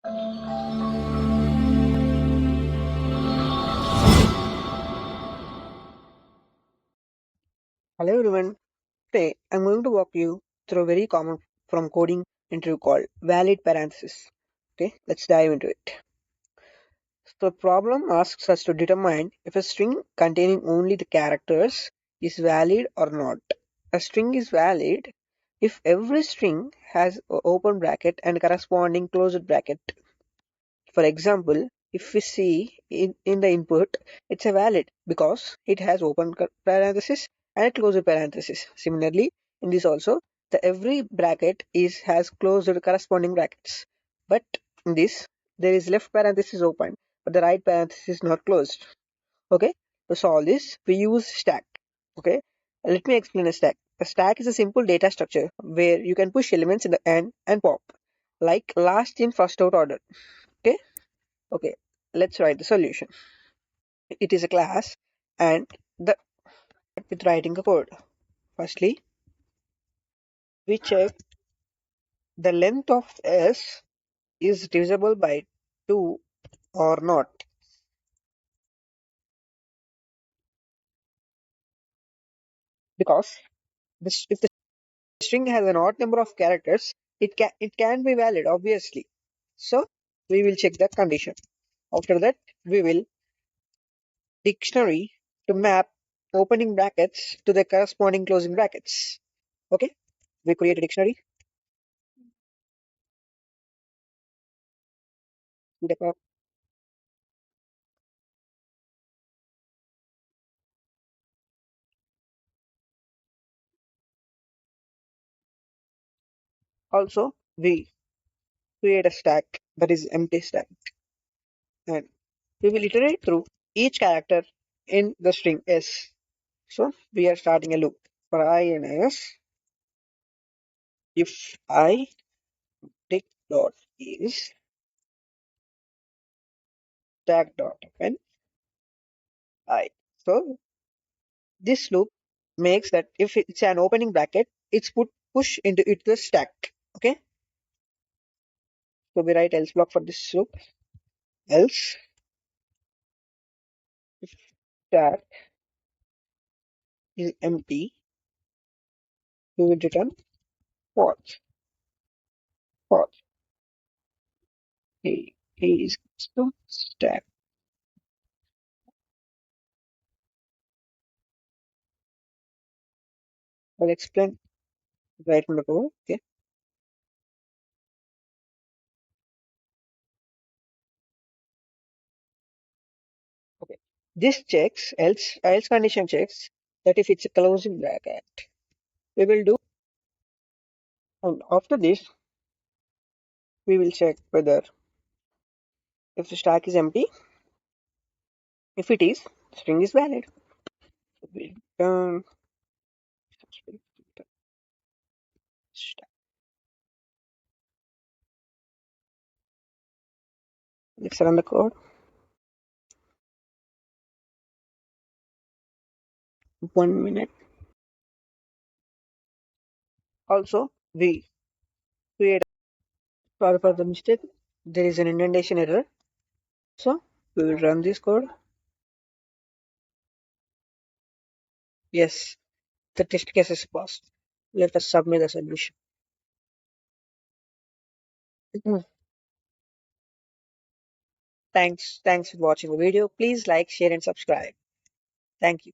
Hello everyone. Today I'm going to walk you through a very common from coding interview called valid parenthesis. Okay, let's dive into it. So the problem asks us to determine if a string containing only the characters is valid or not. A string is valid if every string has an open bracket and corresponding closed bracket. For example, if we see in the input, it's a valid because it has open parenthesis and a closed parenthesis. Similarly, in this also, the every bracket is has closed corresponding brackets. But in this, there is left parenthesis open, but the right parenthesis is not closed. Okay, to solve this, we use stack. Okay, let me explain a stack. A stack is a simple data structure where you can push elements in the end and pop, like last in first out order. Okay. Okay, let's write the solution. It is a class and the with writing a code. Firstly, we check the length of S is divisible by 2 or not. Because if the string has an odd number of characters, it can be valid, obviously. So we will check that condition. After that, we will dictionary to map opening brackets to the corresponding closing brackets. Okay, we create a dictionary. Also, we create a stack that is empty stack and we will iterate through each character in the string s. So we are starting a loop for I and s. If I tick dot is stack dot append I. So this loop makes that if it's an opening bracket, it's push into it the stack. Okay. So we write else block for this loop. Else if stack is empty, we will return false. False. A is to stack. I'll explain right in the code. Okay. Okay. This checks else condition checks that if it's a closing bracket, we will do. And after this, we will check whether if the stack is empty. If it is, the string is valid. So we return stack. Let's run the code. 1 minute. Also, we create. Sorry for the mistake. There is an indentation error. So we will run this code. Yes, the test case is passed. Let us submit the solution. Mhm. Thanks for watching the video. Please like, share, and subscribe. Thank you.